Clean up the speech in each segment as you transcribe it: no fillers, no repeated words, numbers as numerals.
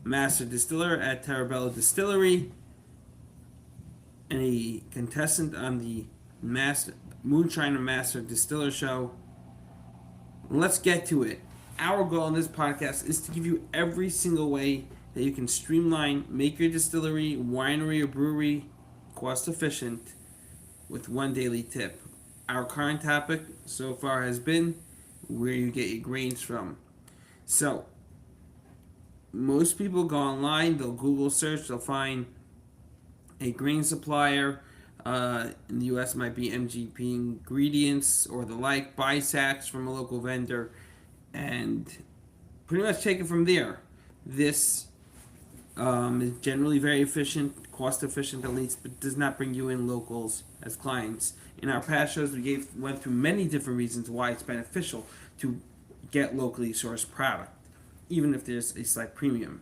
master distiller at Tarabella Distillery and a contestant on the Moonshiner Master Distiller Show. Let's get to it. Our goal in this podcast is to give you every single way that you can streamline, make your distillery, winery, or brewery cost efficient with one daily tip. Our current topic so far has been where you get your grains from. So, most people go online, they'll Google search, they'll find a grain supplier. In the US, might be MGP Ingredients or the like. Buy sacks from a local vendor, and pretty much take it from there. This is generally very efficient, cost efficient at least, but does not bring you in locals as clients. In our past shows, we went through many different reasons why it's beneficial to get locally sourced product, even if there's a slight premium.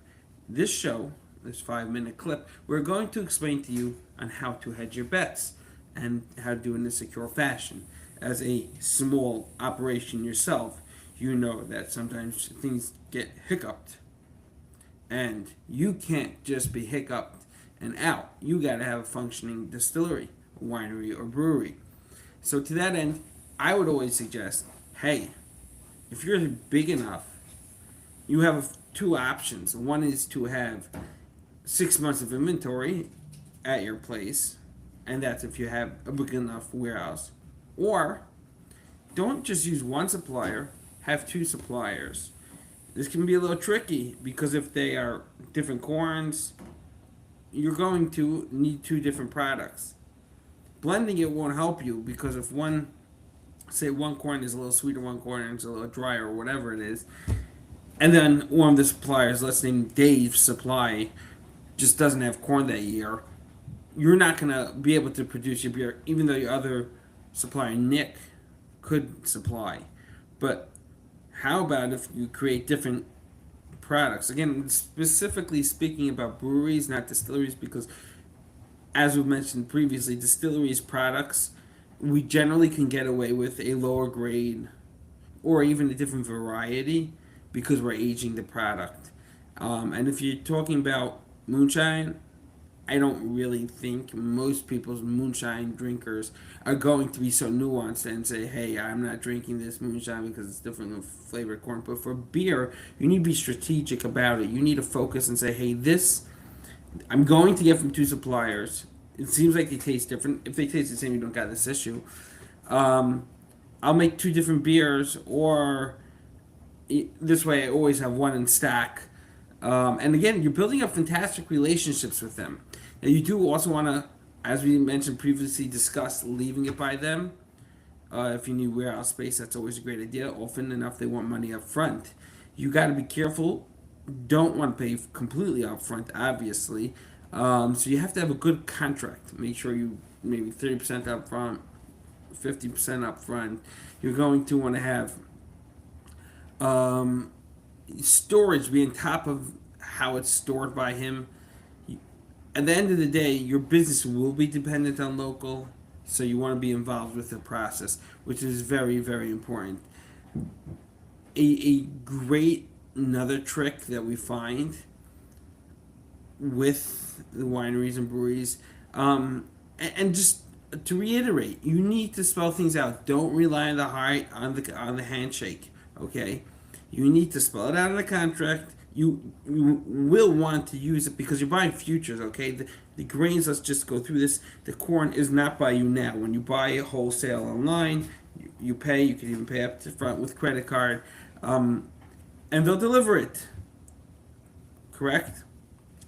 This show, this 5-minute clip, we're going to explain to you on how to hedge your bets and how to do it in a secure fashion. As a small operation yourself, you know that sometimes things get hiccuped, and you can't just be hiccuped and out. You got to have a functioning distillery, winery, or brewery. So to that end, I would always suggest, hey, if you're big enough, you have two options. One is to have 6 months of inventory at your place, and that's if you have a big enough warehouse. Or don't just use one supplier, have two suppliers. This can be a little tricky because if they are different corns, you're going to need two different products. Blending it won't help you because if one corn is a little sweeter, one corn is a little drier, or whatever it is, and then one of the suppliers, let's name Dave's Supply, just doesn't have corn that year, you're not going to be able to produce your beer, even though your other supplier, Nick, could supply. But how about if you create different products? Again, specifically speaking about breweries, not distilleries, because as we mentioned previously, distilleries products, we generally can get away with a lower grade or even a different variety because we're aging the product. And if you're talking about moonshine, I don't really think most people's moonshine drinkers are going to be so nuanced and say, hey, I'm not drinking this moonshine because it's different than flavored corn. But for beer, you need to be strategic about it. You need to focus and say, hey, this I'm going to get from two suppliers. It seems like they taste different. If they taste the same, you don't got this issue. I'll make two different beers, or this way I always have one in stock. And again, you're building up fantastic relationships with them. Now, you do also want to, as we mentioned previously, discuss leaving it by them. If you need warehouse space, that's always a great idea. Often enough, they want money up front. You got to be careful. Don't want to pay completely up front, obviously. So you have to have a good contract. Make sure you maybe 30% up front, 50% up front. You're going to want to have storage be on top of how it's stored by him. At the end of the day, your business will be dependent on local, so you want to be involved with the process, which is very, very important. A great another trick that we find with the wineries and breweries, and just to reiterate, you need to spell things out. Don't rely on the handshake. Okay, you need to spell it out in the contract. You will want to use it because you're buying futures, okay? The grains, let's just go through this. The corn is not by you now. When you buy it wholesale online, you pay. You can even pay up to front with credit card, and they'll deliver it. Correct?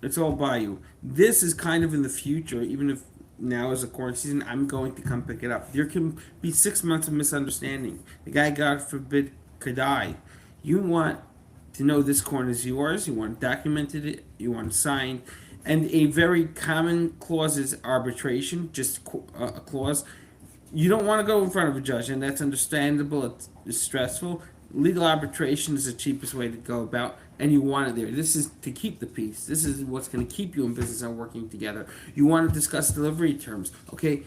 It's all by you. This is kind of in the future, even if now is a corn season, I'm going to come pick it up. There can be 6 months of misunderstanding. The guy, God forbid, could die. You want to know this corn is yours. You want documented it. You want signed. And a very common clause is arbitration, just a clause. You don't want to go in front of a judge, and that's understandable. It's stressful. Legal arbitration is the cheapest way to go about, and you want it there. This is to keep the peace. This is what's going to keep you in business and working together. You want to discuss delivery terms. Okay,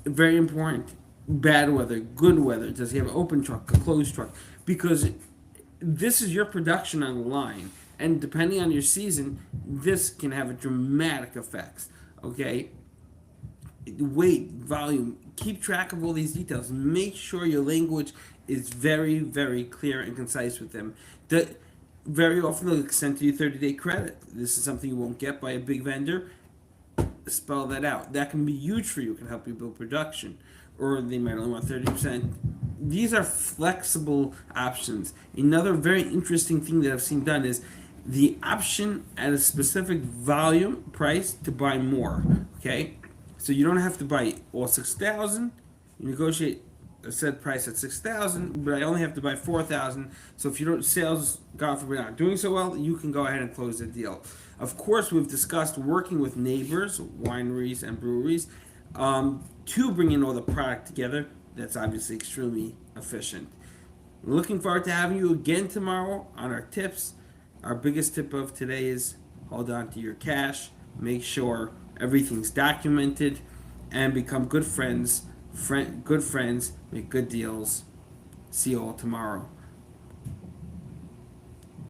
very important. Bad weather, good weather. Does he have an open truck, a closed truck? Because this is your production on the line. And depending on your season, this can have a dramatic effect. Okay, weight, volume, keep track of all these details. Make sure your language is very, very clear and concise with them. That very often they'll extend to you 30-day credit. This is something you won't get by a big vendor. Spell that out. That can be huge for you. It can help you build production. Or they might only want 30%. These are flexible options. Another very interesting thing that I've seen done is the option at a specific volume price to buy more. Okay? So you don't have to buy all 6,000. You negotiate a set price at 6,000, but I only have to buy 4,000. So if you don't sales, God forbid, not doing so well, you can go ahead and close the deal. Of course, we've discussed working with neighbors, wineries, and breweries to bring in all the product together. That's obviously extremely efficient. Looking forward to having you again tomorrow on our tips. Our biggest tip of today is hold on to your cash. Make sure everything's documented, and become good friends. Good friends make good deals. See you all tomorrow.